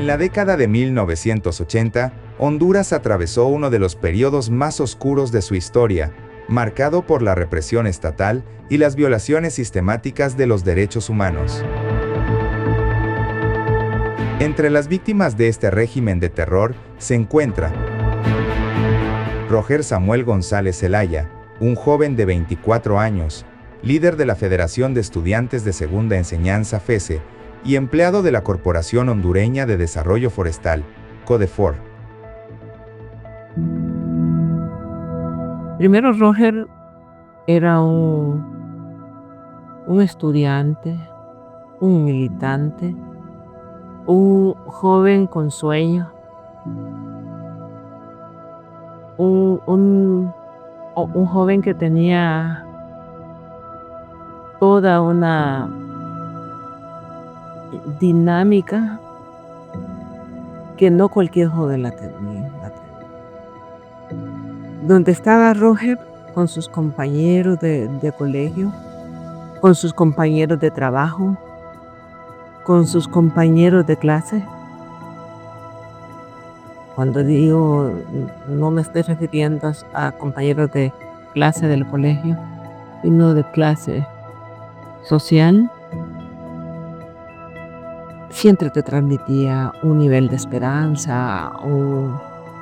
En la década de 1980, Honduras atravesó uno de los periodos más oscuros de su historia, marcado por la represión estatal y las violaciones sistemáticas de los derechos humanos. Entre las víctimas de este régimen de terror se encuentra Roger Samuel González Zelaya, un joven de 24 años, líder de la Federación de Estudiantes de Segunda Enseñanza FESE y empleado de la Corporación Hondureña de Desarrollo Forestal, CODEFOR. Primero, Roger era un estudiante, un militante, un joven con sueños, un joven que tenía toda una dinámica que no cualquier joven la tenía. Donde estaba Roger con sus compañeros de colegio, con sus compañeros de trabajo, con sus compañeros de clase. Cuando digo, no me estoy refiriendo a compañeros de clase del colegio, sino de clase social. Siempre te transmitía un nivel de esperanza,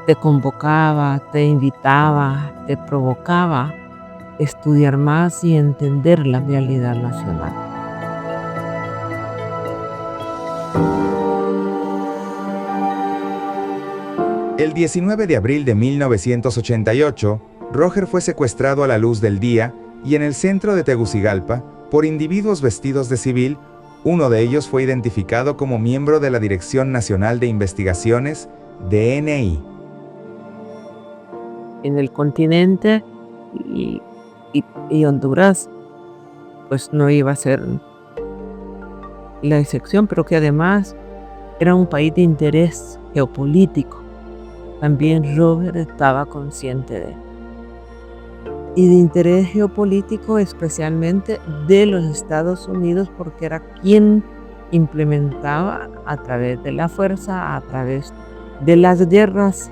te convocaba, te invitaba, te provocaba a estudiar más y entender la realidad nacional. El 19 de abril de 1988, Roger fue secuestrado a la luz del día y en el centro de Tegucigalpa por individuos vestidos de civil. Uno de ellos fue identificado como miembro de la Dirección Nacional de Investigaciones, DNI. En el continente y Honduras, pues no iba a ser la excepción, pero que además era un país de interés geopolítico. También Robert estaba consciente de él. Y de interés geopolítico especialmente de los Estados Unidos, porque era quien implementaba a través de la fuerza, a través de las guerras,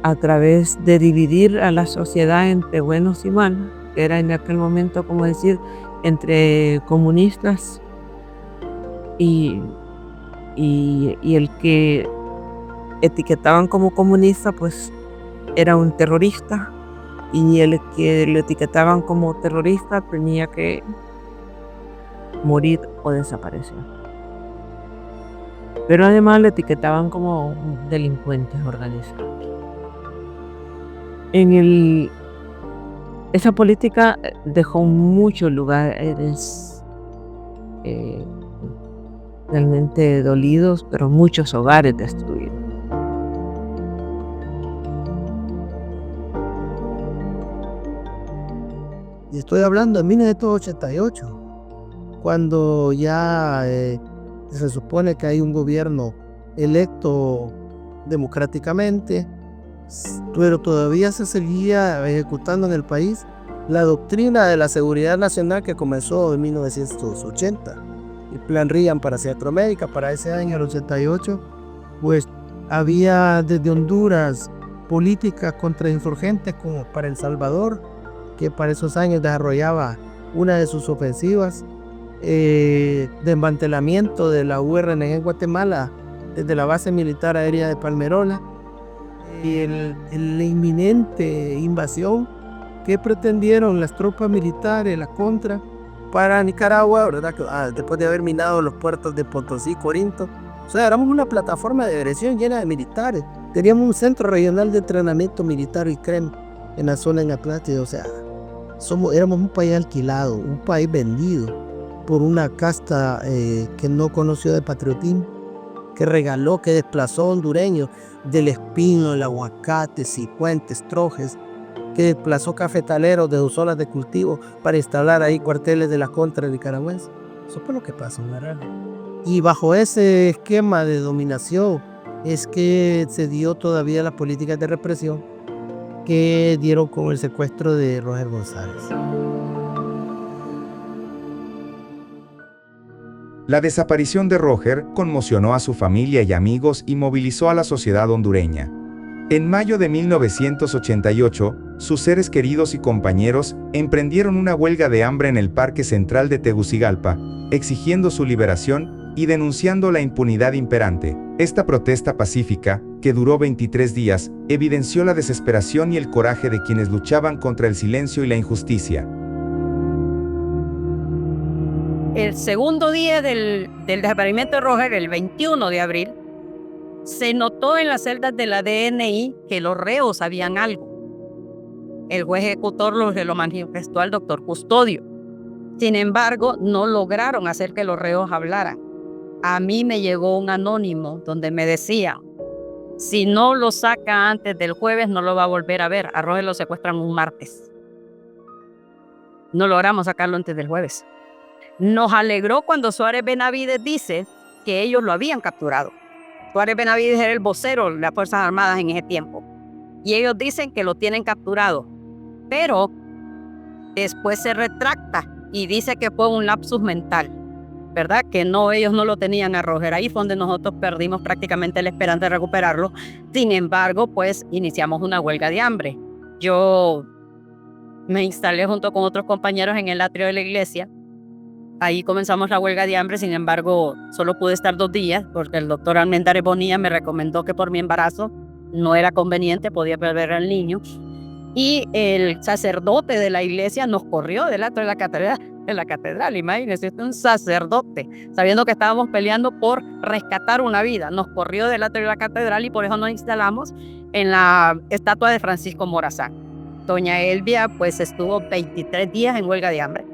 a través de dividir a la sociedad entre buenos y malos, que era en aquel momento como decir entre comunistas y el que etiquetaban como comunista pues era un terrorista, y el que lo etiquetaban como terrorista tenía que morir o desaparecer. Pero además lo etiquetaban como delincuentes organizados. Esa política dejó muchos lugares realmente dolidos, pero muchos hogares destruidos. Y estoy hablando de 1988, cuando ya se supone que hay un gobierno electo democráticamente, pero todavía se seguía ejecutando en el país la doctrina de la seguridad nacional que comenzó en 1980. El Plan Reagan para Centroamérica, para ese año, el 88, pues había desde Honduras políticas contra insurgentes como para El Salvador, que para esos años desarrollaba una de sus ofensivas, desmantelamiento de la URNG en Guatemala desde la base militar aérea de Palmerola, y la inminente invasión que pretendieron las tropas militares, la contra, para Nicaragua, ¿verdad? Después de haber minado los puertos de Potosí, Corinto. O sea, éramos una plataforma de agresión llena de militares. Teníamos un centro regional de entrenamiento militar y CREM en la zona en Atlántida. O sea, éramos un país alquilado, un país vendido por una casta que no conoció de patriotismo, que regaló, que desplazó hondureños del Espino, el Aguacate, Cifuentes, Trojes, que desplazó cafetaleros de sus zonas de cultivo para instalar ahí cuarteles de la contra nicaragüense. Eso fue lo que pasó en la realidad. Y bajo ese esquema de dominación es que se dio todavía las políticas de represión que dieron con el secuestro de Roger González. La desaparición de Roger conmocionó a su familia y amigos y movilizó a la sociedad hondureña. En mayo de 1988, sus seres queridos y compañeros emprendieron una huelga de hambre en el Parque Central de Tegucigalpa, exigiendo su liberación y denunciando la impunidad imperante. Esta protesta pacífica, que duró 23 días, evidenció la desesperación y el coraje de quienes luchaban contra el silencio y la injusticia. El segundo día del desaparecimiento de Roger, el 21 de abril, se notó en las celdas de la DNI que los reos sabían algo. El juez ejecutor se lo manifestó al doctor Custodio. Sin embargo, no lograron hacer que los reos hablaran. A mí me llegó un anónimo donde me decía, si no lo saca antes del jueves, no lo va a volver a ver. A Roger lo secuestran un martes. No logramos sacarlo antes del jueves. Nos alegró cuando Suárez Benavides dice que ellos lo habían capturado. Suárez Benavides era el vocero de las Fuerzas Armadas en ese tiempo. Y ellos dicen que lo tienen capturado. Pero después se retracta y dice que fue un lapsus mental, ¿verdad? Que no, ellos no lo tenían a Roger. Ahí fue donde nosotros perdimos prácticamente la esperanza de recuperarlo. Sin embargo, pues iniciamos una huelga de hambre. Yo me instalé junto con otros compañeros en el atrio de la iglesia. Ahí comenzamos la huelga de hambre, sin embargo, solo pude estar 2 días porque el doctor Almendares Bonilla me recomendó que por mi embarazo no era conveniente, podía perder al niño. Y el sacerdote de la iglesia nos corrió del atrio de la catedral, imagínense, un sacerdote, sabiendo que estábamos peleando por rescatar una vida, nos corrió del atrio de la catedral y por eso nos instalamos en la estatua de Francisco Morazán. Doña Elvia pues estuvo 23 días en huelga de hambre,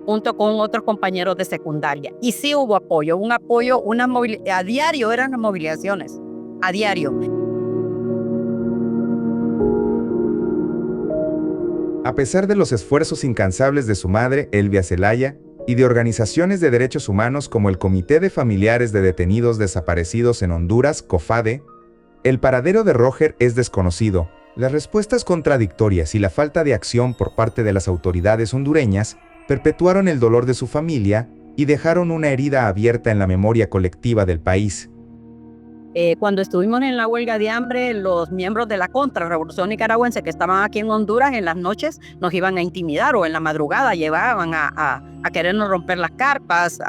junto con otros compañeros de secundaria. Y sí hubo apoyo, a diario eran las movilizaciones, a diario. A pesar de los esfuerzos incansables de su madre, Elvia Zelaya, y de organizaciones de derechos humanos como el Comité de Familiares de Detenidos Desaparecidos en Honduras, COFADE, el paradero de Roger es desconocido. Las respuestas contradictorias y la falta de acción por parte de las autoridades hondureñas perpetuaron el dolor de su familia y dejaron una herida abierta en la memoria colectiva del país. Cuando estuvimos en la huelga de hambre, los miembros de la contrarrevolución nicaragüense que estaban aquí en Honduras, en las noches nos iban a intimidar o en la madrugada llevaban a querernos romper las carpas,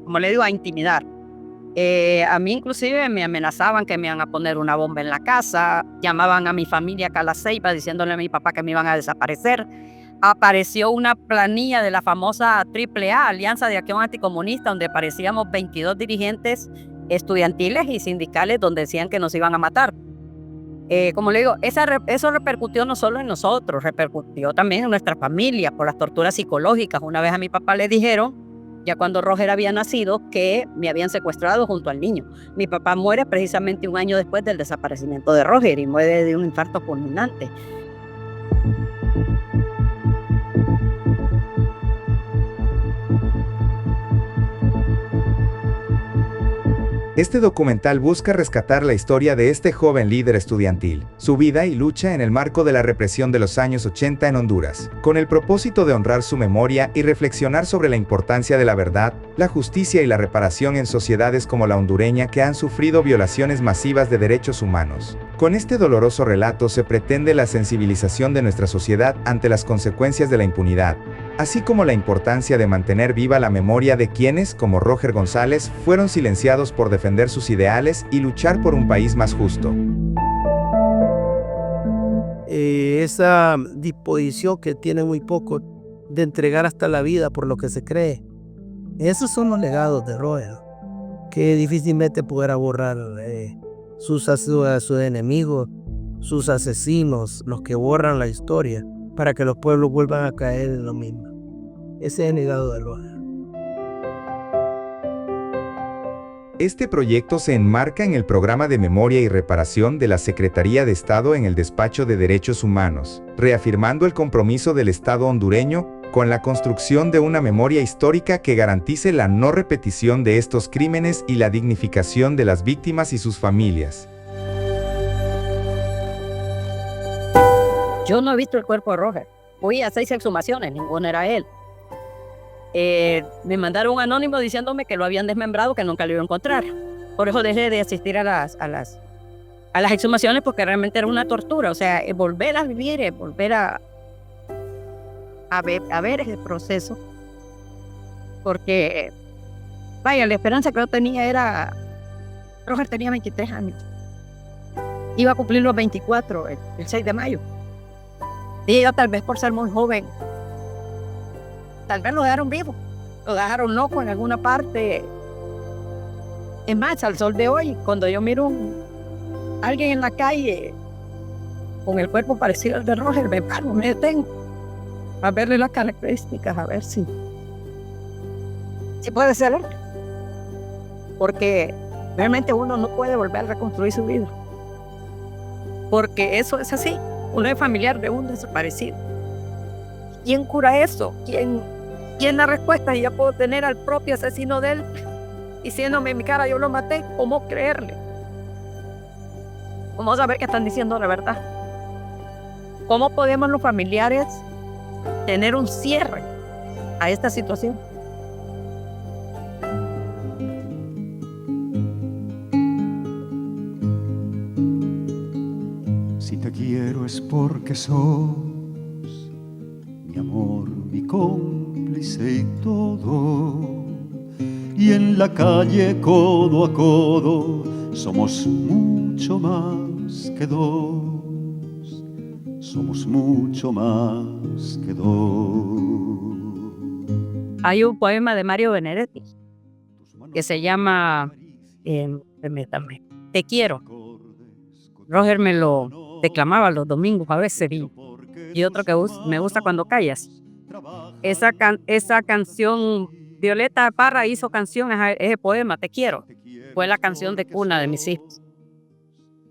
como le digo, a intimidar. A mí inclusive me amenazaban que me iban a poner una bomba en la casa, llamaban a mi familia acá a La Ceiba diciéndole a mi papá que me iban a desaparecer. Apareció una planilla de la famosa AAA, Alianza de Acción Anticomunista, donde aparecíamos 22 dirigentes estudiantiles y sindicales donde decían que nos iban a matar. Como le digo, eso repercutió no solo en nosotros, repercutió también en nuestra familia por las torturas psicológicas. Una vez a mi papá le dijeron, ya cuando Roger había nacido, que me habían secuestrado junto al niño. Mi papá muere precisamente 1 año después del desaparecimiento de Roger y muere de un infarto fulminante. Este documental busca rescatar la historia de este joven líder estudiantil, su vida y lucha en el marco de la represión de los años 80 en Honduras, con el propósito de honrar su memoria y reflexionar sobre la importancia de la verdad, la justicia y la reparación en sociedades como la hondureña que han sufrido violaciones masivas de derechos humanos. Con este doloroso relato se pretende la sensibilización de nuestra sociedad ante las consecuencias de la impunidad, así como la importancia de mantener viva la memoria de quienes, como Roger González, fueron silenciados por defender sus ideales y luchar por un país más justo. Esa disposición que tiene muy poco de entregar hasta la vida por lo que se cree. Esos son los legados de Roger, que difícilmente podrá borrar sus enemigos, sus asesinos, los que borran la historia, para que los pueblos vuelvan a caer en lo mismo. Ese es el legado de Roger. Este proyecto se enmarca en el Programa de Memoria y Reparación de la Secretaría de Estado en el Despacho de Derechos Humanos, reafirmando el compromiso del Estado hondureño con la construcción de una memoria histórica que garantice la no repetición de estos crímenes y la dignificación de las víctimas y sus familias. Yo no he visto el cuerpo de Roger. Fui a 6 exhumaciones, ninguno era él. Me mandaron un anónimo diciéndome que lo habían desmembrado, que nunca lo iba a encontrar. Por eso dejé de asistir a las exhumaciones, porque realmente era una tortura. O sea, volver a vivir, volver a ver ese proceso. Porque, vaya, la esperanza que yo tenía era... Roger tenía 23 años. Iba a cumplir los 24 el 6 de mayo. Y yo, tal vez por ser muy joven, tal vez lo dejaron vivo, lo dejaron loco en alguna parte. Es más, al sol de hoy, cuando yo miro a alguien en la calle con el cuerpo parecido al de Roger, me paro, me detengo a verle las características, a ver si puede ser él. Porque realmente uno no puede volver a reconstruir su vida. Porque eso es así. Uno es familiar de un desaparecido. ¿Quién cura eso? ¿Quién da respuesta? Y ya puedo tener al propio asesino de él diciéndome en mi cara, yo lo maté. ¿Cómo creerle? ¿Cómo saber que están diciendo la verdad? ¿Cómo podemos los familiares tener un cierre a esta situación? Si te quiero es porque sos mi amor, mi cómplice y todo. Y en la calle codo a codo somos mucho más que dos. Somos mucho más que dos. Hay un poema de Mario Benedetti que se llama permítame, Te quiero. Roger me lo declamaba los domingos a veces, y otro que me gusta cuando callas. Esa canción, Violeta Parra hizo canción a ese poema, Te quiero. Fue la canción de cuna de mis hijos.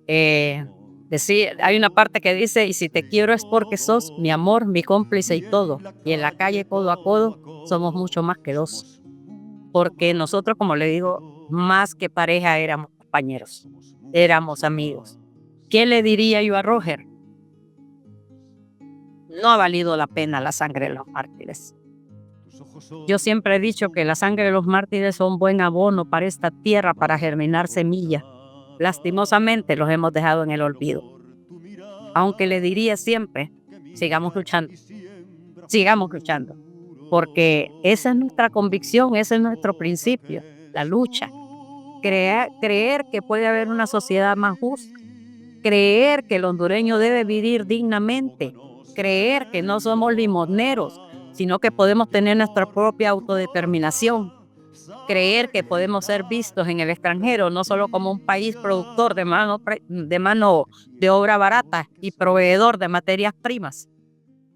Hay una parte que dice, y si te quiero es porque sos mi amor, mi cómplice y todo. Y en la calle codo a codo somos mucho más que dos. Porque nosotros, como le digo, más que pareja éramos compañeros, éramos amigos. ¿Qué le diría yo a Roger? No ha valido la pena la sangre de los mártires. Yo siempre he dicho que la sangre de los mártires son buen abono para esta tierra, para germinar semillas. Lastimosamente los hemos dejado en el olvido. Aunque le diría siempre, sigamos luchando, porque esa es nuestra convicción, ese es nuestro principio, la lucha. Creer que puede haber una sociedad más justa, creer que el hondureño debe vivir dignamente, creer que no somos limoneros, sino que podemos tener nuestra propia autodeterminación, creer que podemos ser vistos en el extranjero no solo como un país productor de mano de obra barata y proveedor de materias primas,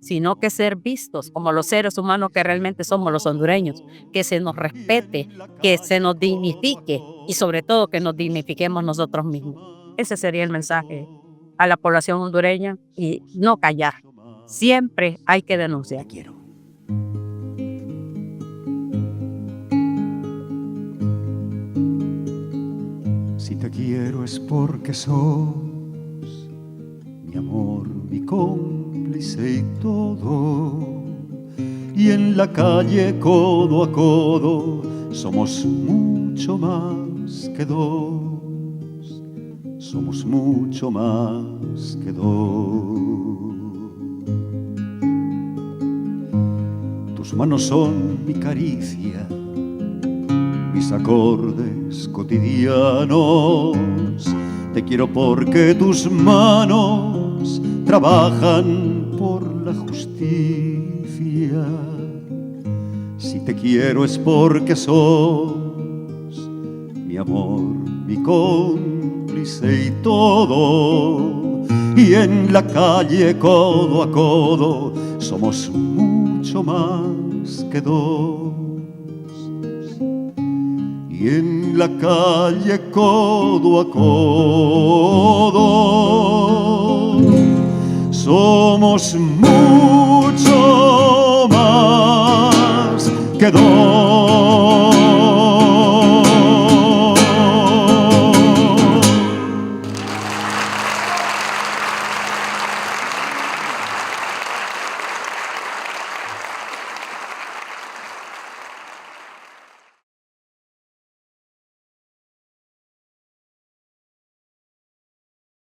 sino que ser vistos como los seres humanos que realmente somos los hondureños, que se nos respete, que se nos dignifique y sobre todo que nos dignifiquemos nosotros mismos. Ese sería el mensaje a la población hondureña, y no callar. Siempre hay que denunciar. Si te quiero es porque sos mi amor, mi cómplice y todo. Y en la calle codo a codo somos mucho más que dos. Somos mucho más que dos. Tus manos son mi caricia, mis acordes cotidianos. Te quiero porque tus manos trabajan por la justicia. Si te quiero es porque sos mi amor, mi cómplice y todo. Y en la calle codo a codo somos mucho más que dos. Y en la calle codo a codo somos mucho más que dos.